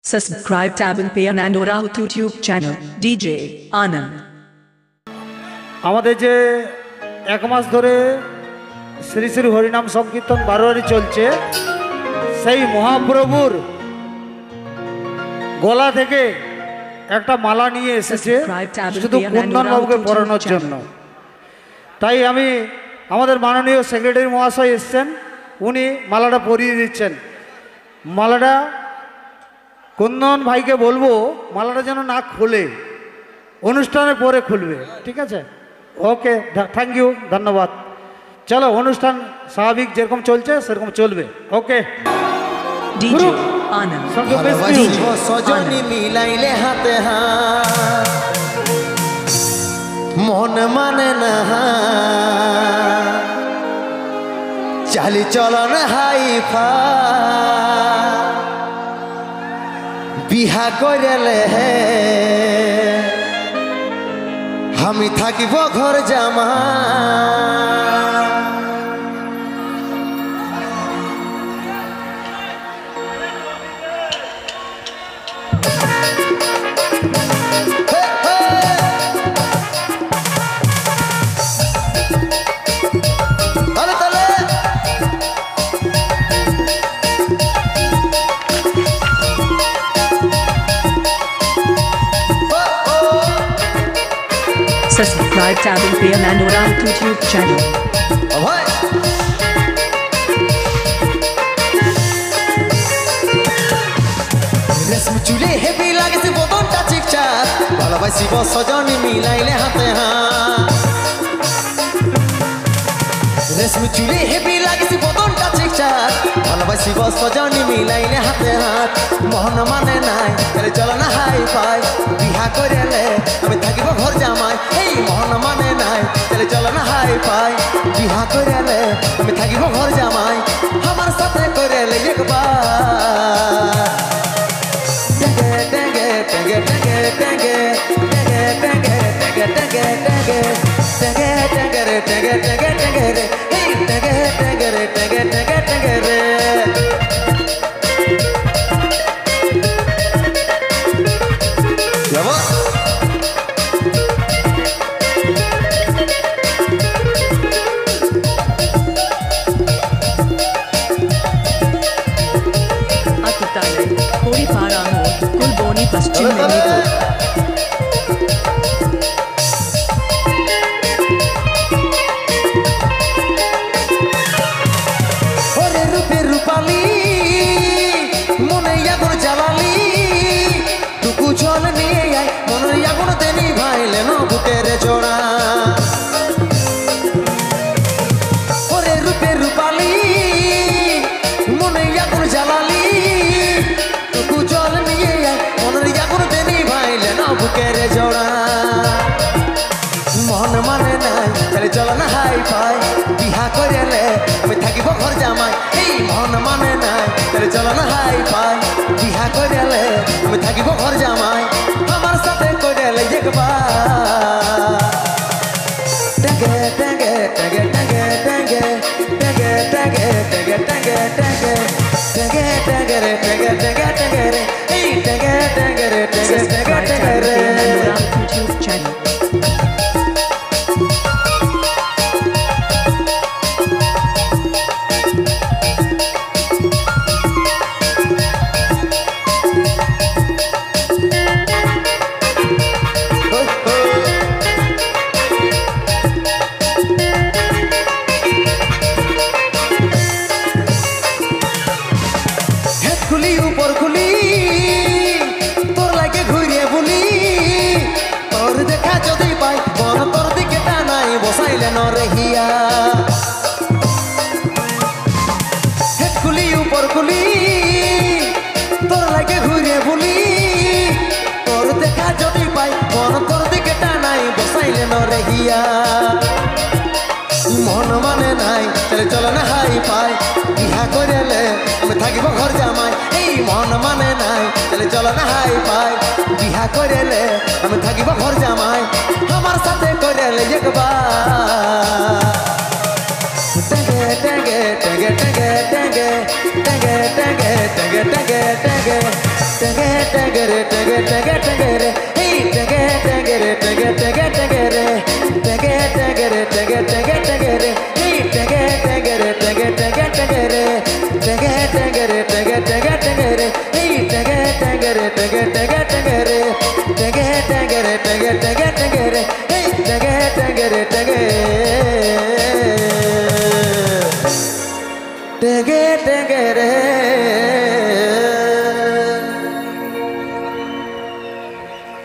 Subscribe tab and pay and our YouTube channel DJ Anand। আমাদের যে এক মাস ধরে শ্রী শ্রী হরিনাম সংকীর্তন বারোয়ারি চলছে, সেই মহাপ্রভুর গলা থেকে একটা মালা নিয়ে এসেছে শুধু কুন্দন বাবুকে পরানোর জন্য। তাই আমি আমাদের মাননীয় সেক্রেটারি মহাশয় এসছেন, উনি মালাটা পরিয়ে দিচ্ছেন। মালাটা কুন্দন ভাইকে বলবো মালাটা যেন না খোলে, অনুষ্ঠানের পরে খুলবে, ঠিক আছে? ওকে, থ্যাংক ইউ, ধন্যবাদ। চলো, অনুষ্ঠান স্বাভাবিক যেরকম চলছে সেরকম চলবে। ওকে, DJ Anand। সজনী মিলাইলে হাতে হাত, মন মানে না চালি চলন হাইফা, বিহা করেলে আমি থাকিব ঘর জামা। Subscribe tab and pay and our YouTube channel। রেশম চুলে হেভি লাগেছে বদনটা চিকচাক, ভালোবাসিব সজনী মিলাইলে হাতে হাত। রেশম চুলে হেভি লাগেছে বদনটা চিকচাক, ভালোবাসিব সজনী মিলাইলে হাতে হাত। মন মানে নাই তাহলে চলো না হাই ফাই, বিহা করেলে আমি থাকিব ঘর জামাই। এই মন মানে নাই তাহলে চলো না হাই ফাই, বিহা করেলে আমি থাকিব ঘর জামাই। আমার সাথে করেলে একবার कुलबोनी पश्चिम मेदिनीपुर। জল নিয়ে আয় মনের আগুন তেনি ভাইলেন বুকের জোড়া। ওরে রূপে রূপালি মনে আগুন জ্বালালি, টুকু জল নিয়ে আয় মনের আগুন তেনি ভাইলেন বুকের জোড়া। মন মানে নাই তাহলে চলো না হাই ফাই, বিহা করেলে আমি থাকিব ঘর জামাই। এই মন মানে নাই তাহলে চলো না হাই ফাই, বিহা করেলে আমি থাকিব ঘর জামাই। আমার সাথে করেলে একবার ট্যাগে ট্যাগে ট্যাগে ট্যাগে ট্যাগে ট্যাগে ট্যাগে ট্যাগে ট্যাগে ট্যাগে ট্যাগে ট্যাগে রে ট্যাগে ট্যাগে ট্যাগে রে এই ট্যাগে ট্যাগে রে ট্যাগে ট্যাগে ট্যাগে রে। YouTube channel। নরহিয়া হেটকুলি উপর কুলি তোর লাগে ঘুরে বলি, তোর দেখা যদি পাই মন তোর দিকে টানাই বসাইলে নরহিয়া। মন মানে নাই তাহলে চলো না হাই পাই, বিহা করেলে আমি থাকিব ঘর জামাই। এই মন মানে নাই তাহলে চলো না হাই পাই, বিহা করেলে আমি থাকিব ঘর জামাই। আমার সাথে করেলে একবার ট্যাগে ট্যাগে ট্যাগে ট্যাগে ট্যাগে ট্যাগে ট্যাগে ট্যাগে ট্যাগে ট্যাগে টেঙ্গেরে টেঙ্গে টেঙ্গে টেঙ্গেরে এই টেঙ্গে টেঙ্গেরে টেঙ্গে টেঙ্গে টেঙ্গেরে টেঙ্গে টেঙ্গেরে টেঙ্গে টেঙ্গে টেঙ্গেরে এই টেঙ্গে টেঙ্গেরে টেঙ্গে টেঙ্গে টেঙ্গেরে টেঙ্গে টেঙ্গেরে টেঙ্গে টেঙ্গে টেঙ্গেরে এই টেঙ্গে টেঙ্গেরে টেঙ্গে টেঙ্গে টেঙ্গেরে টেঙ্গে টেঙ্গেরে টেঙ্গে টেঙ্গে টেঙ্গেরে এই টেঙ্গে টেঙ্গেরে টেঙ্গে টেঙ্গে টেঙ্গে